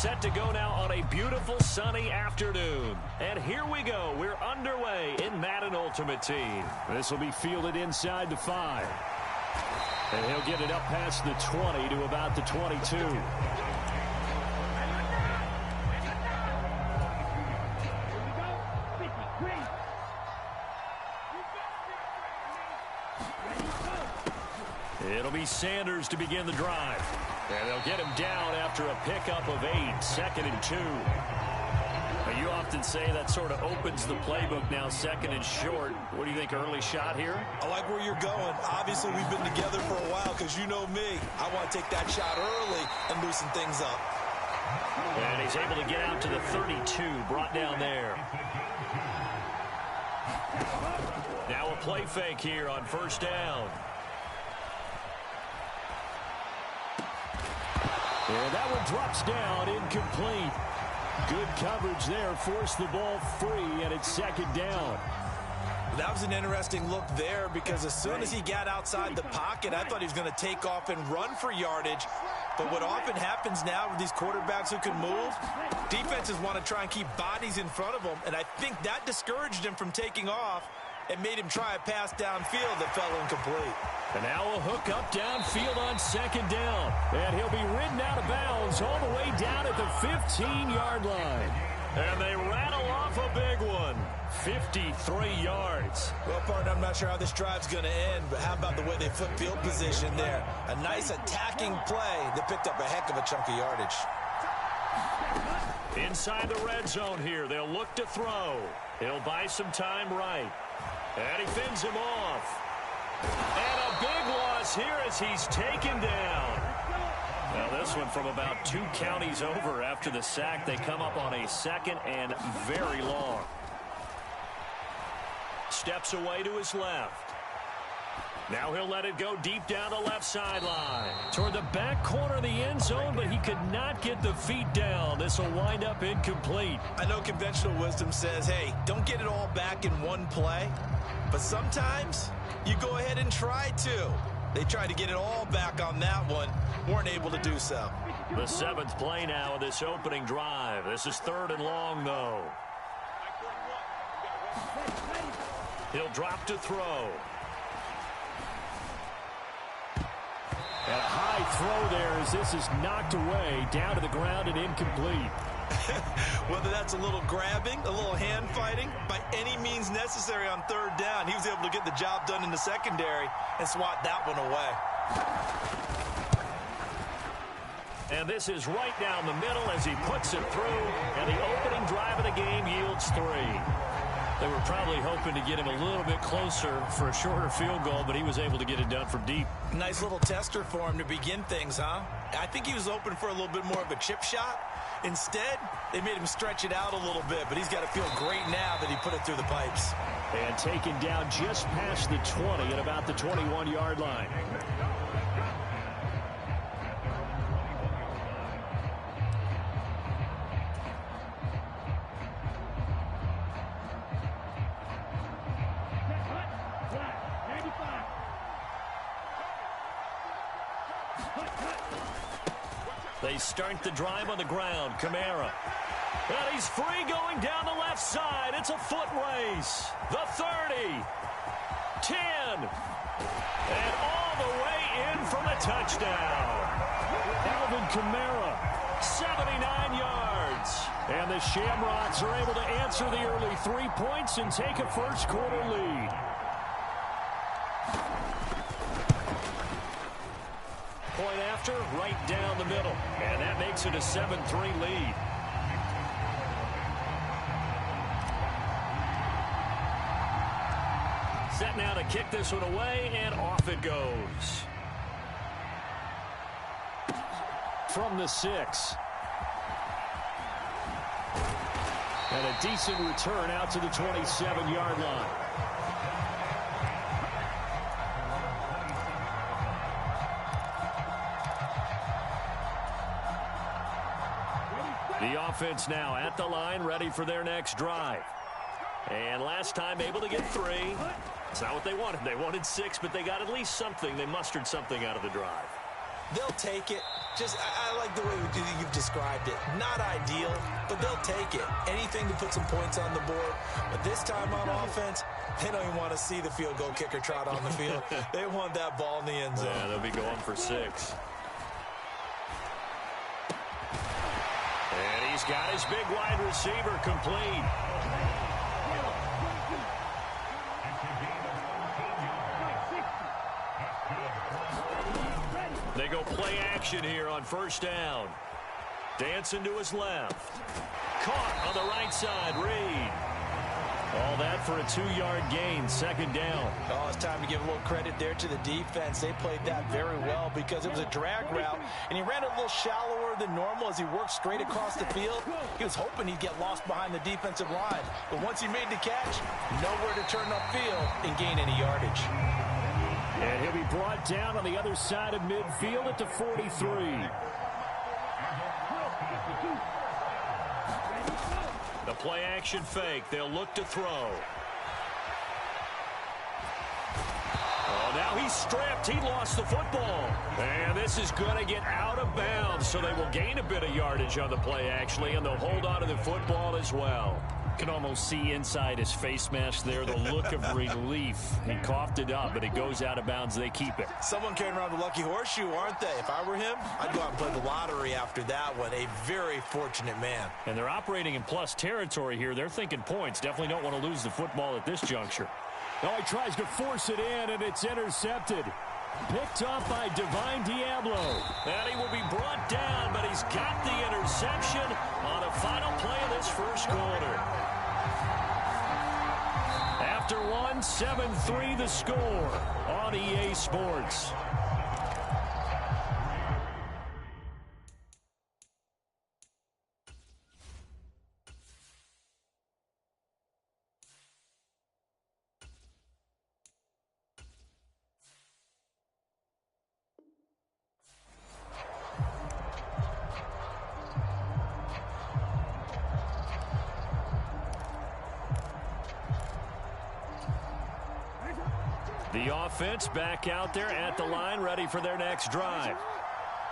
set to go now on a beautiful sunny afternoon. And here we go. We're underway in Madden Ultimate Team. This will be fielded inside the 5. And he'll get it up past the 20 to about the 22. It'll be Sanders to begin the drive. And they'll get him down after a pickup of 8, 2nd and 2. Now, you often say that sort of opens the playbook now, 2nd and short. What do you think, early shot here? I like where you're going. Obviously, we've been together for a while because you know me. I want to take that shot early and loosen things up. And he's able to get out to the 32, brought down there. Now a play fake here on 1st down. And that one drops down, incomplete. Good coverage there, forced the ball free, and it's 2nd down. That was an interesting look there because as soon as he got outside the pocket, I thought he was going to take off and run for yardage. But what often happens now with these quarterbacks who can move, defenses want to try and keep bodies in front of them, and I think that discouraged him from taking off and made him try a pass downfield that fell incomplete. And now a hook up downfield on 2nd down. And he'll be ridden out of bounds all the way down at the 15-yard line. And they rattle off a big one. 53 yards. Well, partner, I'm not sure how this drive's going to end, but how about the way they flip field position there? A nice attacking play that picked up a heck of a chunk of yardage. Inside the red zone here, they'll look to throw. He'll buy some time right. And he fins him off. And a big loss here as he's taken down. Now this one from about 2 counties over after the sack. They come up on a 2nd and very long. Steps away to his left. Now he'll let it go deep down the left sideline. Toward the back corner of the end zone, but he could not get the feet down. This will wind up incomplete. I know conventional wisdom says, hey, don't get it all back in one play. But sometimes you go ahead and try to. They tried to get it all back on that one. Weren't able to do so. The 7th play now of this opening drive. This is 3rd and long, though. He'll drop to throw. And a high throw there as this is knocked away, down to the ground and incomplete. Whether that's a little grabbing, a little hand fighting, by any means necessary on 3rd down, he was able to get the job done in the secondary and swat that one away. And this is right down the middle as he puts it through, and the opening drive of the game yields 3. They were probably hoping to get him a little bit closer for a shorter field goal, but he was able to get it done from deep. Nice little tester for him to begin things, huh? I think he was open for a little bit more of a chip shot. Instead, they made him stretch it out a little bit, but he's got to feel great now that he put it through the pipes. And taken down just past the 20 at about the 21-yard line. They start the drive on the ground. Kamara. And he's free going down the left side. It's a foot race. The 30. 10. And all the way in for the touchdown. Alvin Kamara, 79 yards. And the Shamrocks are able to answer the early 3 points and take a first-quarter lead. Point after, right down the middle. And that makes it a 7-3 lead. Set now to kick this one away, and off it goes. From the 6. And a decent return out to the 27-yard line. The offense now at the line, ready for their next drive. And last time able to get 3. It's not what they wanted. They wanted 6, but they got at least something. They mustered something out of the drive. They'll take it. I like the way you've described it. Not ideal, but they'll take it. Anything to put some points on the board. But this time on offense, they don't even want to see the field goal kicker trot on the field. They want that ball in the end zone. Yeah, they'll be going for 6. And he's got his big wide receiver complete. They go play action here on first down. Dancing to his left. Caught on the right side, Reed. All that for a 2-yard gain, second down. Oh, it's time to give a little credit there to the defense. They played that very well because it was a drag route, and he ran a little shallower than normal as he worked straight across the field. He was hoping he'd get lost behind the defensive line, but once he made the catch, nowhere to turn upfield and gain any yardage. And he'll be brought down on the other side of midfield at the 43. The play action fake. They'll look to throw. Oh, now he's stripped. He lost the football. And this is going to get out of bounds, so they will gain a bit of yardage on the play, actually, and they'll hold on to the football as well. Can almost see inside his face mask there the look of relief. He coughed it up, but it goes out of bounds. They keep it. Someone carrying around the lucky horseshoe, aren't they? If I were him, I'd go out and play the lottery after that one. A very fortunate man. And they're operating in plus territory here. They're thinking points. Definitely don't want to lose the football at this juncture. Oh, he tries to force it in, and it's intercepted. Picked off by Divine Diablo. And he will be brought down, but he's got the interception on the final play of this first quarter. After one, 7-3 the score on EA Sports. The offense back out there at the line, ready for their next drive.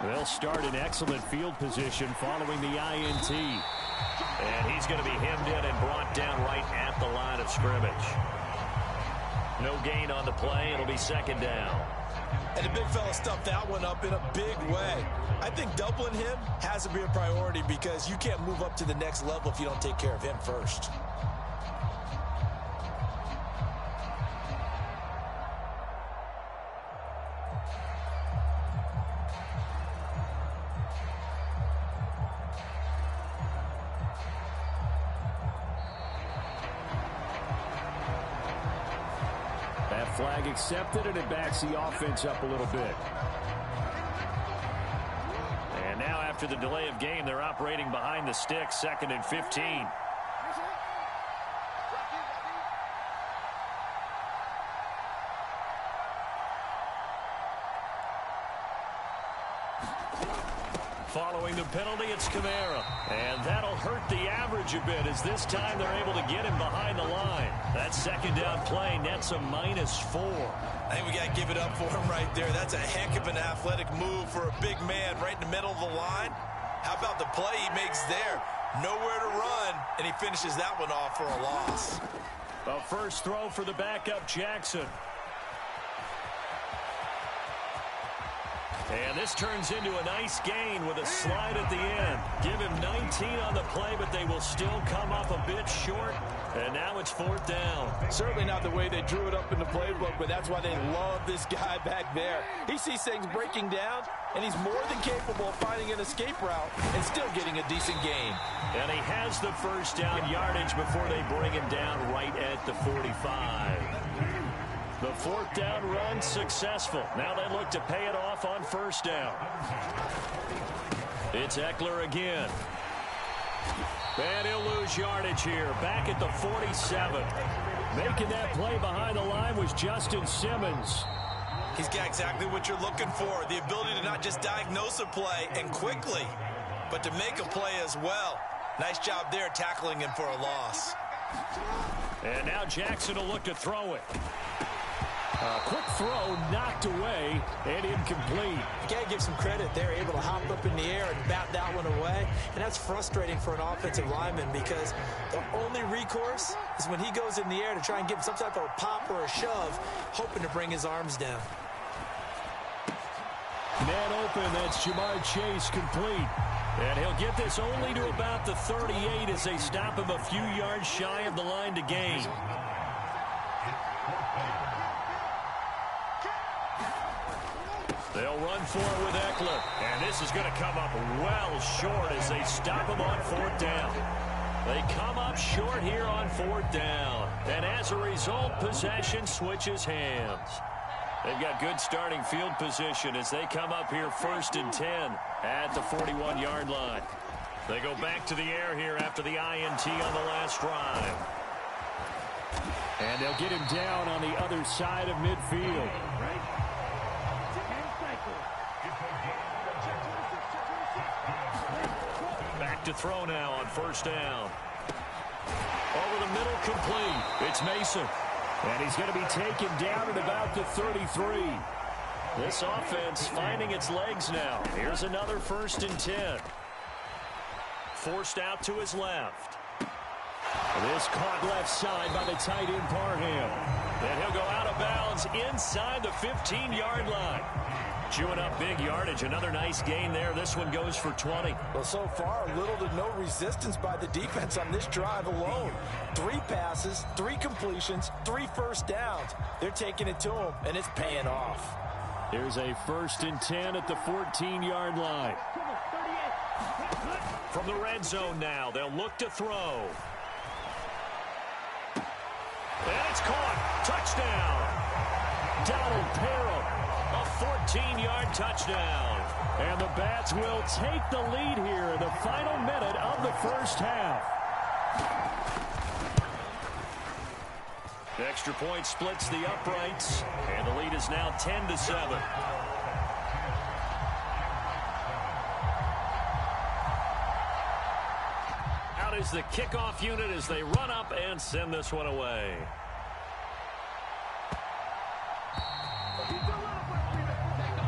They'll start in excellent field position following the INT. And he's going to be hemmed in and brought down right at the line of scrimmage. No gain on the play. It'll be second down. And the big fella stuffed that one up in a big way. I think doubling him has to be a priority because you can't move up to the next level if you don't take care of him first. Flag accepted, and it backs the offense up a little bit. And now after the delay of game, they're operating behind the sticks, 2nd and 15. Following the penalty, it's Kamara. And that'll hurt the average a bit as this time they're able to get him behind the line. That second down play nets a -4. I think we got to give it up for him right there. That's a heck of an athletic move for a big man right in the middle of the line. How about the play he makes there? Nowhere to run, and he finishes that one off for a loss. A first throw for the backup Jackson. And this turns into a nice gain with a slide at the end. Give him 19 on the play, but they will still come up a bit short. And now it's 4th down. Certainly not the way they drew it up in the playbook, but that's why they love this guy back there. He sees things breaking down, and he's more than capable of finding an escape route and still getting a decent gain. And he has the first down yardage before they bring him down right at the 45. The 4th down run successful. Now they look to pay it off on first down. It's Eckler again. And he'll lose yardage here. Back at the 47. Making that play behind the line was Justin Simmons. He's got exactly what you're looking for. The ability to not just diagnose a play and quickly, but to make a play as well. Nice job there tackling him for a loss. And now Jackson will look to throw it. Quick throw knocked away and incomplete. You got to give some credit. They're able to hop up in the air and bat that one away. And that's frustrating for an offensive lineman because the only recourse is when he goes in the air to try and give some type of a pop or a shove, hoping to bring his arms down. Man open, that's Jamar Chase complete. And he'll get this only to about the 38 as they stop him a few yards shy of the line to gain. They'll run for it with Eckler. And this is going to come up well short as they stop him on 4th down. They come up short here on 4th down. And as a result, possession switches hands. They've got good starting field position as they come up here 1st and 10 at the 41-yard line. They go back to the air here after the INT on the last drive. And they'll get him down on the other side of midfield. Back to throw now on 1st down. Over the middle, complete. It's Mason. And he's going to be taken down at about the 33. This offense finding its legs now. Here's another 1st and 10. Forced out to his left. This caught left side by the tight end Parham. And he'll go out of bounds inside the 15-yard line. Chewing up big yardage. Another nice gain there. This one goes for 20. Well, so far, little to no resistance by the defense on this drive alone. 3 passes, 3 completions, 3 first downs. They're taking it to him, and it's paying off. Here's a 1st and 10 at the 14-yard line. From the red zone now, they'll look to throw. And it's caught. Touchdown. Donald Parham. A 14-yard touchdown. And the Bats will take the lead here in the final minute of the first half. The extra point splits the uprights, and the lead is now 10-7. Out is the kickoff unit as they run up and send this one away.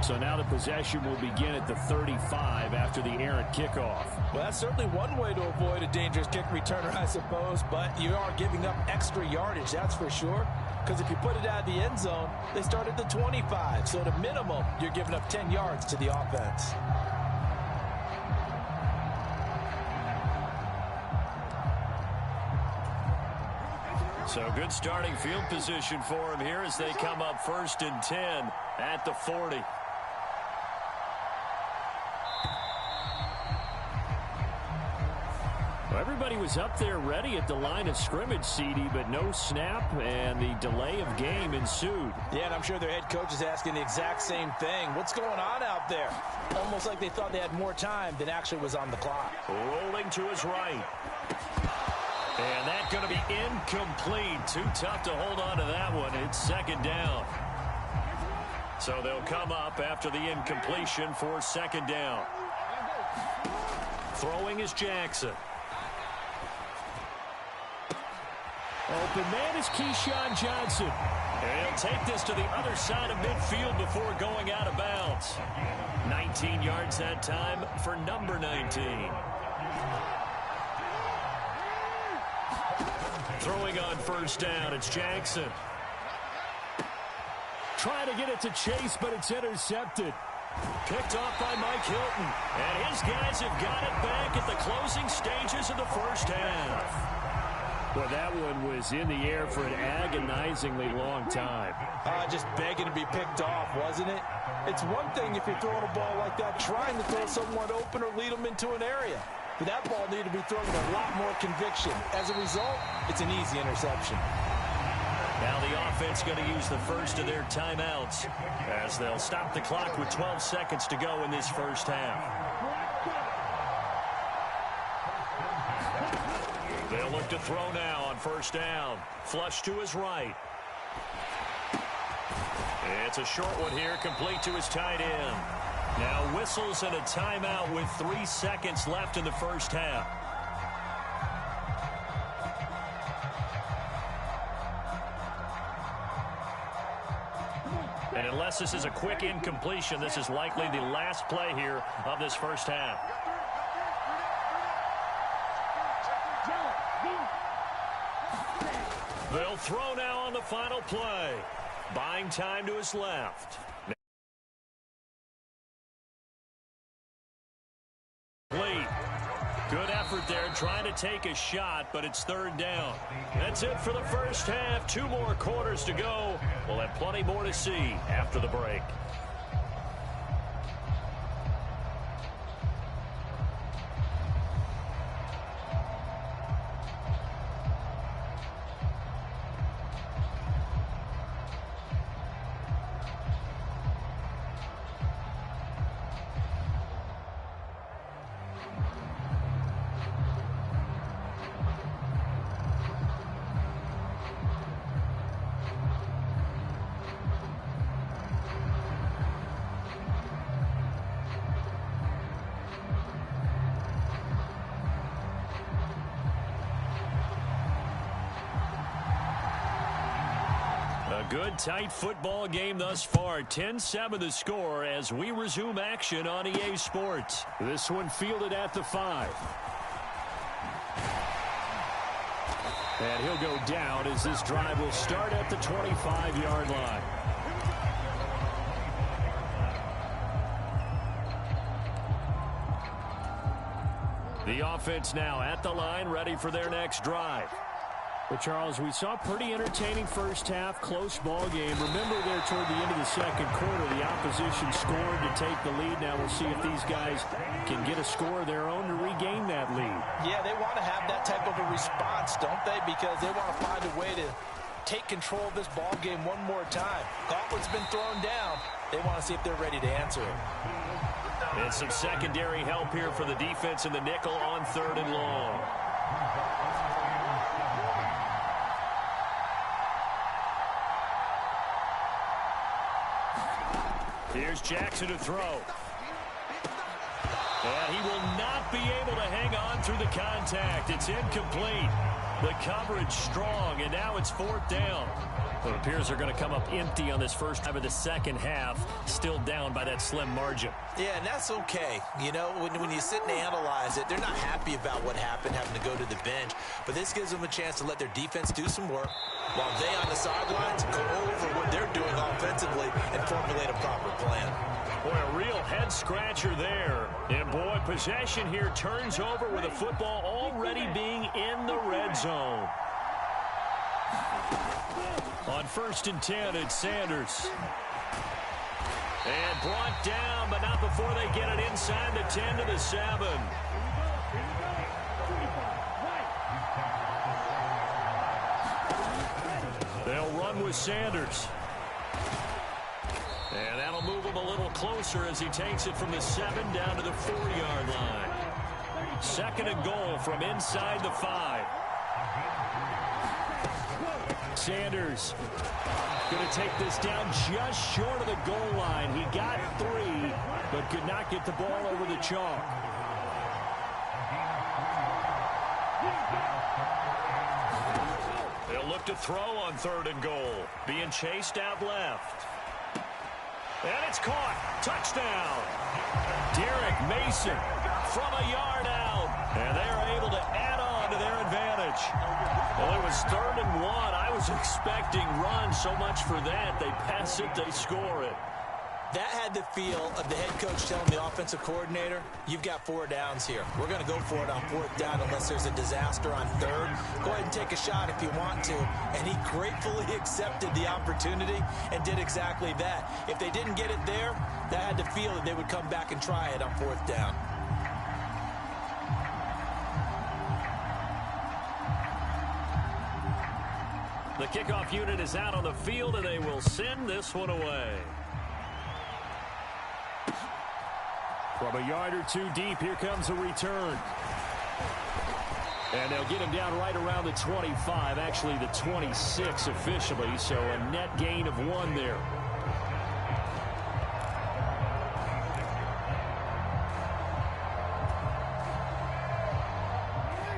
So now the possession will begin at the 35 after the errant kickoff. Well, that's certainly one way to avoid a dangerous kick returner, I suppose, but you are giving up extra yardage, that's for sure. Because if you put it out of the end zone, they start at the 25. So at a minimum, you're giving up 10 yards to the offense. So good starting field position for him here as they come up 1st and 10 at the 40. Well, everybody was up there ready at the line of scrimmage, CD, but no snap, and the delay of game ensued. Yeah, and I'm sure their head coach is asking the exact same thing. What's going on out there? Almost like they thought they had more time than actually was on the clock. Rolling to his right. And that's going to be incomplete. Too tough to hold on to that one. It's 2nd down. So they'll come up after the incompletion for 2nd down. Throwing is Jackson. Open man is Keyshawn Johnson. And he'll take this to the other side of midfield before going out of bounds. 19 yards that time for number 19. Throwing on 1st down, it's Jackson. Trying to get it to Chase, but it's intercepted. Picked off by Mike Hilton. And his guys have got it back at the closing stages of the first half. Well, that one was in the air for an agonizingly long time. Just begging to be picked off, wasn't it? It's one thing if you're throwing a ball like that, trying to throw someone open or lead them into an area. But that ball needed to be thrown with a lot more conviction. As a result, it's an easy interception. Now the offense going to use the first of their timeouts as they'll stop the clock with 12 seconds to go in this first half. They'll look to throw now on 1st down. Flush to his right. It's a short one here, complete to his tight end. Now whistles and a timeout with 3 seconds left in the first half. Unless this is a quick incompletion, this is likely the last play here of this first half. They'll throw now on the final play. Buying time to his left. Late. Good effort there trying to take a shot, but it's third down. That's it for the first half. 2 more quarters to go. We'll have plenty more to see after the break. Good, tight football game thus far. 10-7 the score as we resume action on EA Sports. This one fielded at the 5. And he'll go down as this drive will start at the 25-yard line. The offense now at the line, ready for their next drive. Well, Charles, we saw a pretty entertaining first half, close ball game. Remember there toward the end of the second quarter, the opposition scored to take the lead. Now we'll see if these guys can get a score of their own to regain that lead. Yeah, they want to have that type of a response, don't they? Because they want to find a way to take control of this ball game one more time. Gauntlet's been thrown down. They want to see if they're ready to answer it. And some secondary help here for the defense in the nickel on 3rd and long. Here's Jackson to throw. And he will not be able to hang on through the contact. It's incomplete. The coverage strong, and now it's 4th down. It appears they're going to come up empty on this first half of the second half, still down by that slim margin. Yeah, and that's okay. You know, when you sit and analyze it, they're not happy about what happened, having to go to the bench. But this gives them a chance to let their defense do some work while they on the sidelines go over what they're doing offensively and formulate a proper plan. Boy, a real head-scratcher there. And, boy, possession here turns over with the football already being in the red zone. On 1st and 10, it's Sanders. And brought down, but not before they get it inside the 10 to the 7. They'll run with Sanders. And that'll move him a little closer as he takes it from the 7 down to the 4-yard line. 2nd and goal from inside the 5. Sanders going to take this down just short of the goal line. He got 3, but could not get the ball over the chalk. They'll look to throw on 3rd and goal. Being chased out left. And it's caught. Touchdown. Derek Mason from a yard out. And they are able to add on to their advantage. Well, it was 3rd and 1. I was expecting run. So much for that. They pass it, they score it. That had the feel of the head coach telling the offensive coordinator, you've got 4 downs here. We're going to go for it on 4th down unless there's a disaster on 3rd. Go ahead and take a shot if you want to. And he gratefully accepted the opportunity and did exactly that. If they didn't get it there, that had the feel that they would come back and try it on 4th down. The kickoff unit is out on the field, and they will send this one away. From a yard or 2 deep, here comes a return. And they'll get him down right around the 25, actually the 26 officially, so a net gain of 1 there.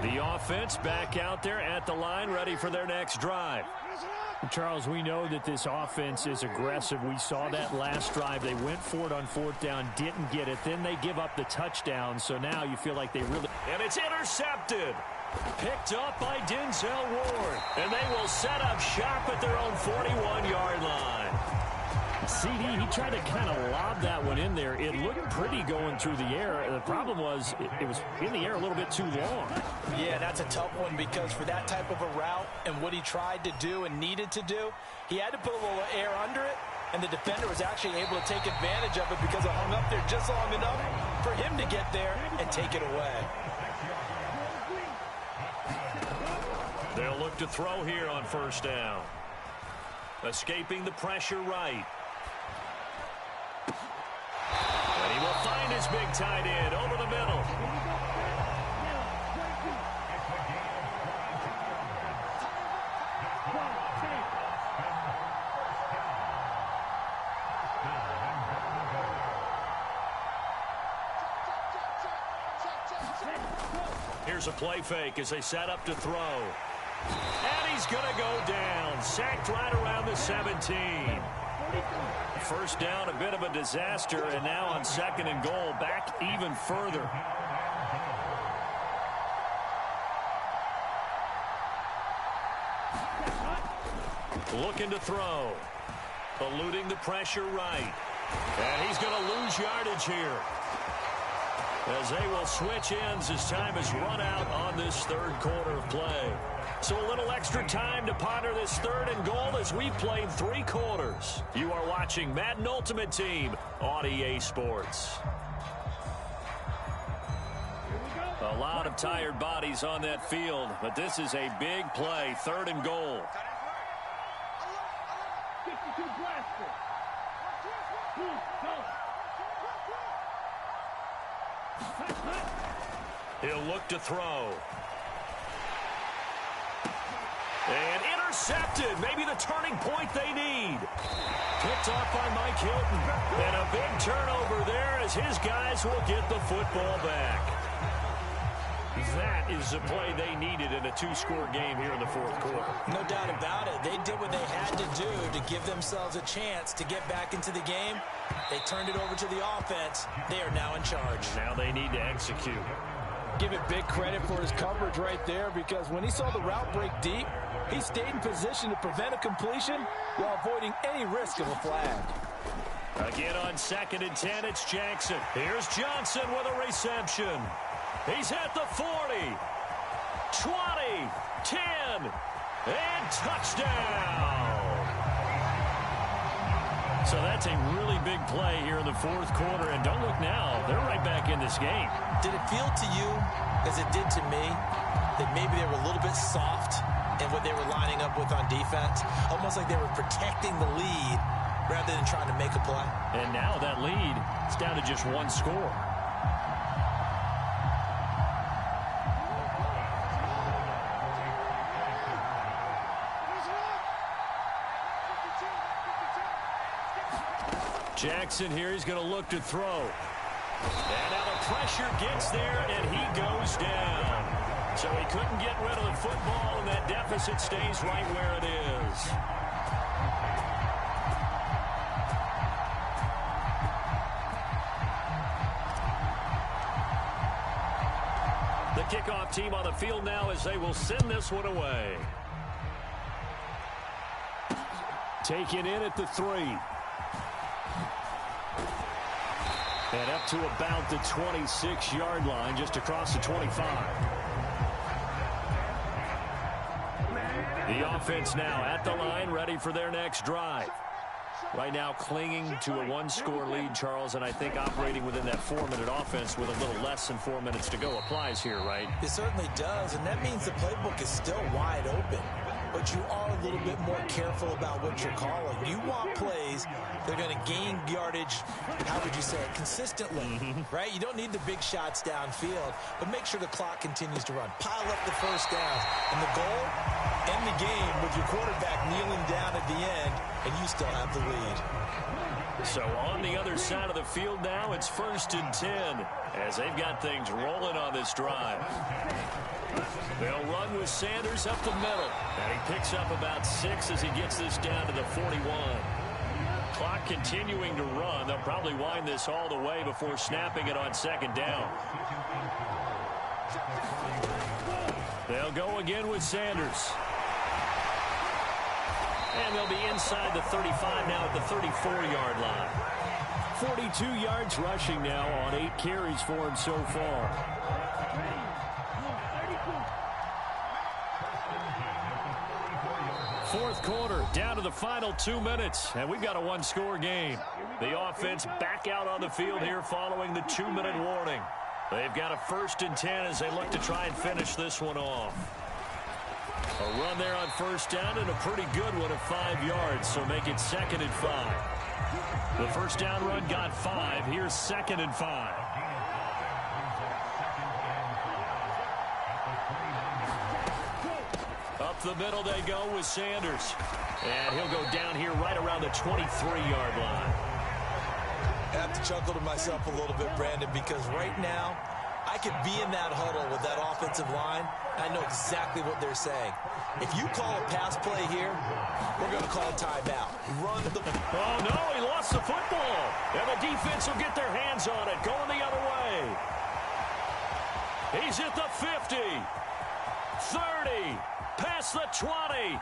The offense back out there at the line, ready for their next drive. Charles, we know that this offense is aggressive. We saw that last drive. They went for it on fourth down, didn't get it. Then they give up the touchdown. So now you feel like they really... And it's intercepted. Picked up by Denzel Ward. And they will set up shop at their own 41-yard line. CD, he tried to kind of lob that one in there. It looked pretty going through the air. The problem was it was in the air a little bit too long. Yeah, that's a tough one because for that type of a route and what he tried to do and needed to do, he had to put a little air under it, and the defender was actually able to take advantage of it because it hung up there just long enough for him to get there and take it away. They'll look to throw here on first down. Escaping the pressure right. And he will find his big tight end over the middle. Here's a play fake as they set up to throw. And he's going to go down. Sacked right around the 17. First down, a bit of a disaster, and now on second and goal, back even further. Looking to throw. Eluding the pressure right. And he's going to lose yardage here, as they will switch ends as time is run out on this third quarter of play. So a little extra time to ponder this third and goal as we've played 3 quarters. You are watching Madden Ultimate Team on EA Sports. A lot of tired bodies on that field, but this is a big play, third and goal. He'll look to throw. And intercepted. Maybe the turning point they need. Picked off by Mike Hilton. And a big turnover there as his guys will get the football back. That is the play they needed in a 2-score game here in the fourth quarter. No doubt about it. They did what they had to do to give themselves a chance to get back into the game. They turned it over to the offense. They are now in charge. Now they need to execute. Give it big credit for his coverage right there, because when he saw the route break deep, he stayed in position to prevent a completion while avoiding any risk of a flag. Again on second and 10, it's Jackson. Here's Johnson with a reception. He's at the 40, 20, 10, and touchdown. So that's a really big play here in the fourth quarter, and don't look now, they're right back in this game. Did it feel to you, as it did to me, that maybe they were a little bit soft in what they were lining up with on defense? Almost like they were protecting the lead rather than trying to make a play. And now that lead is down to just 1 score. Jackson here, he's going to look to throw. And now the pressure gets there, and he goes down. So he couldn't get rid of the football, and that deficit stays right where it is. The kickoff team on the field now as they will send this one away. Take it in at the 3. And up to about the 26-yard line, just across the 25. The offense now at the line, ready for their next drive. Right now clinging to a 1-score lead, Charles, and I think operating within that 4-minute offense with a little less than 4 minutes to go applies here, right? It certainly does, and that means the playbook is still wide open. But you are a little bit more careful about what you're calling. You want plays that are going to gain yardage, how would you say it, consistently, right? You don't need the big shots downfield, but make sure the clock continues to run. Pile up the first downs. And the goal, end the game with your quarterback kneeling down at the end, and you still have the lead. So on the other side of the field now, it's 1st and 10 as they've got things rolling on this drive. They'll run with Sanders up the middle, and he picks up about 6 as he gets this down to the 41. Clock continuing to run. They'll probably wind this all the way before snapping it on 2nd down. They'll go again with Sanders. And they'll be inside the 35 now at the 34-yard line. 42 yards rushing now on 8 carries for him so far. Fourth quarter, down to the final 2 minutes, and we've got a one-score game. The offense back out on the field here following the 2-minute warning. They've got a 1st and 10 as they look to try and finish this one off. A run there on 1st down and a pretty good one of 5 yards, so make it 2nd and 5. The 1st down run got 5. Here's 2nd and 5. Up the middle they go with Sanders. And he'll go down here right around the 23-yard line. I have to chuckle to myself a little bit, Brandon, because right now I could be in that huddle with that offensive line. I know exactly what they're saying. If you call a pass play here, we're going to call a timeout. Run the... Oh, no, he lost the football. And the defense will get their hands on it, going the other way. He's at the 50, 30, past the 20,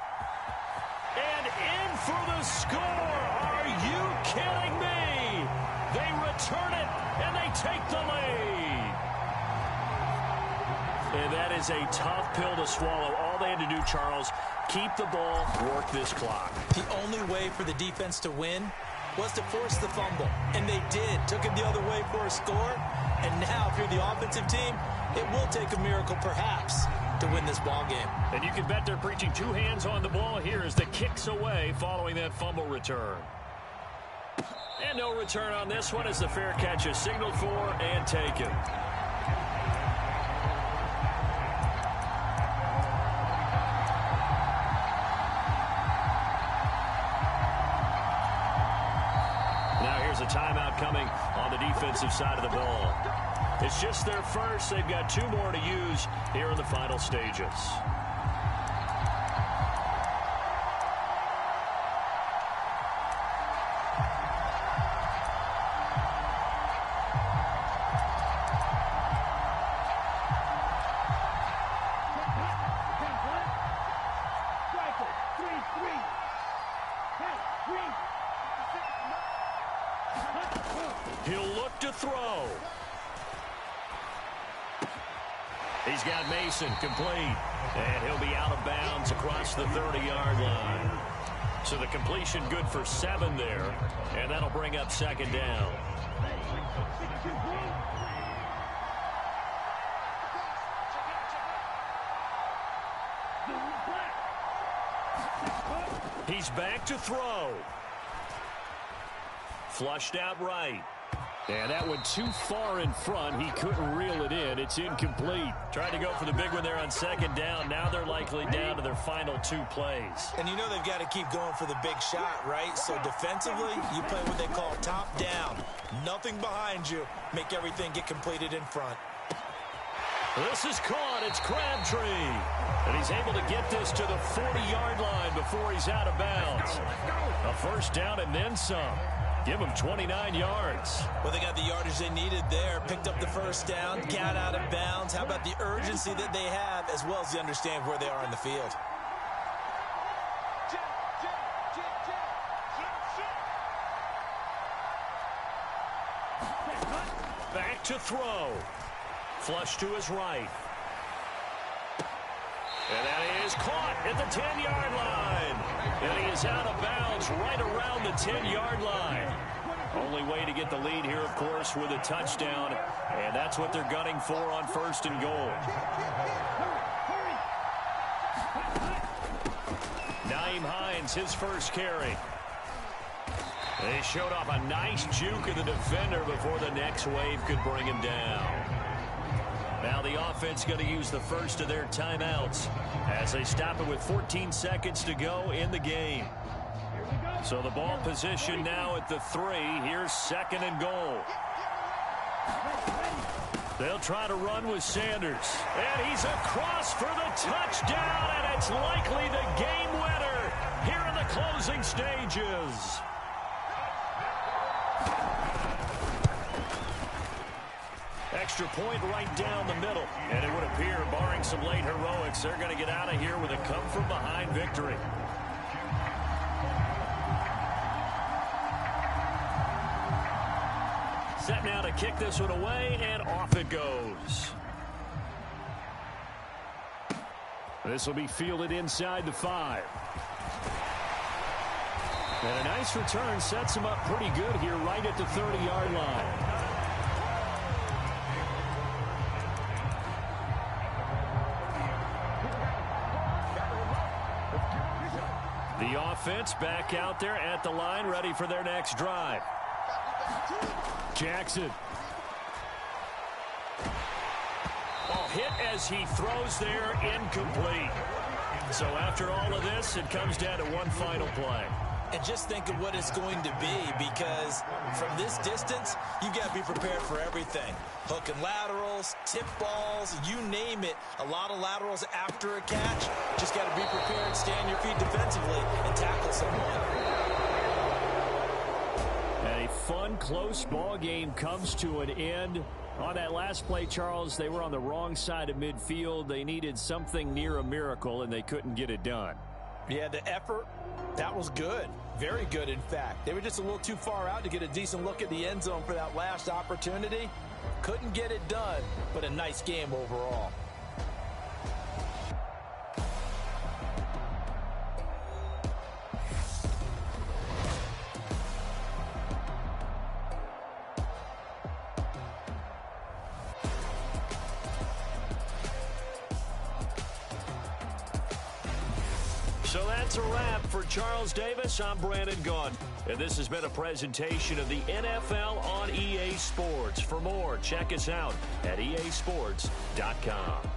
and in for the score. Are you kidding me? They return it, and they take the lead. And that is a tough pill to swallow. All they had to do, Charles, keep the ball, work this clock. The only way for the defense to win was to force the fumble. And they did. Took it the other way for a score. And now, if you're the offensive team, it will take a miracle, perhaps, to win this ball game. And you can bet they're preaching 2 hands on the ball here as the kick's away following that fumble return. And no return on this one as the fair catch is signaled for and taken. Now here's a timeout coming on the defensive side of the ball. It's just their first. They've got 2 more to use here in the final stages. He'll look to throw. He's got Mason complete. And he'll be out of bounds across the 30-yard line. So the completion good for 7 there. And that'll bring up 2nd down. He's back to throw. Flushed out right. And that went too far in front. He couldn't reel it in. It's incomplete. Tried to go for the big one there on 2nd down. Now they're likely down to their final 2 plays. And you know they've got to keep going for the big shot, right? So defensively, you play what they call top down. Nothing behind you. Make everything get completed in front. This is caught. It's Crabtree. And he's able to get this to the 40-yard line before he's out of bounds. A 1st down and then some. Give him 29 yards. Well, they got the yardage they needed there. Picked up the 1st down, got out of bounds. How about the urgency that they have, as well as they understand where they are in the field? Back to throw. Flush to his right. And that is caught at the 10-yard line. And he is out of bounds right around the 10-yard line. Only way to get the lead here, of course, with a touchdown. And that's what they're gunning for on 1st and goal. Nyheim Hines, his first carry. They showed off a nice juke of the defender before the next wave could bring him down. Now the offense going to use the first of their timeouts as they stop it with 14 seconds to go in the game. Here we go. So the ball position now at the 3. Here's 2nd and goal. They'll try to run with Sanders. And he's across for the touchdown, and it's likely the game winner here in the closing stages. Extra point right down the middle. And it would appear, barring some late heroics, they're going to get out of here with a come-from-behind victory. Set now to kick this one away, and off it goes. This will be fielded inside the 5. And a nice return sets him up pretty good here right at the 30-yard line. The offense back out there at the line, ready for their next drive. Jackson. Ball hit as he throws there, incomplete. So after all of this, it comes down to one final play. And just think of what it's going to be, because from this distance, you've got to be prepared for everything. Hook and laterals, tip balls, you name it. A lot of laterals after a catch. Just got to be prepared, stay on your feet defensively, and tackle someone. And a fun, close ball game comes to an end. On that last play, Charles, they were on the wrong side of midfield. They needed something near a miracle, and they couldn't get it done. Yeah, the effort, that was good. Very good, in fact. They were just a little too far out to get a decent look at the end zone for that last opportunity. Couldn't get it done, but a nice game overall. So that's a wrap for Charles Davis. I'm Brandon Gaudin, and this has been a presentation of the NFL on EA Sports. For more, check us out at easports.com.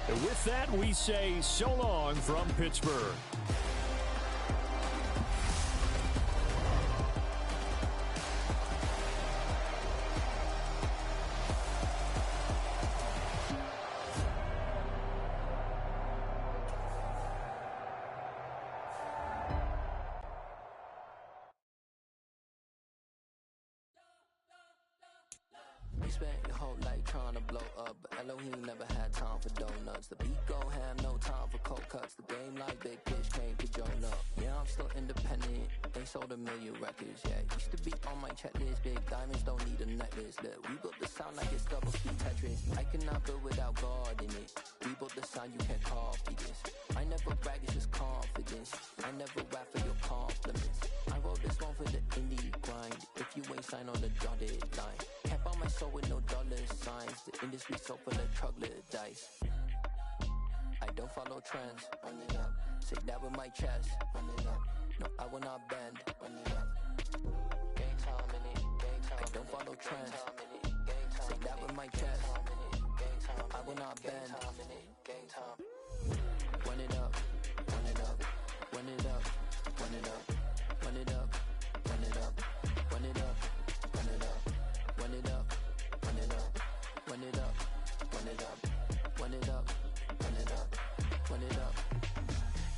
And with that, we say so long from Pittsburgh. Spent your whole life trying to blow up, but Elohim never had time for donuts. The beat go ham, no time for cold cuts. The game like Big Pitch came to join up. Yeah, I'm still independent. They sold 1 million records. Yeah, used to be on my checklist. Big diamonds don't need a necklace. Look, we built the sound like it's double speed Tetris. I cannot build without God in it. We built the sound, you can't copy this. I never brag, it's just confidence. I never rap for your compliments. I wrote this one for the indie grind. If you ain't signed on the dotted line, can't buy my soul with no dollar signs. The industry so full of troglodytes. I don't follow trends. Run it up. Say that with my chest. Run it up. No, I will not bend. Run it up. Game time in it. Game time. I don't follow trends. Say that with my chest. I will not bend. Game time. Run it up. Run it up. Run it up. Run it up. Run it up. Run it up. Run it up. Run it up. Run it up. Run it up. Run it up. Run it up. Run it up. Run it up. Run it up.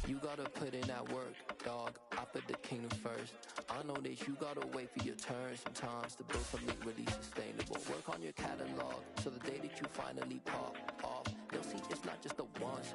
You gotta put in that work, dog. I put the kingdom first. I know that you gotta wait for your turn sometimes to build something really sustainable. Work on your catalog so the day that you finally pop off, they'll see it's not just a once.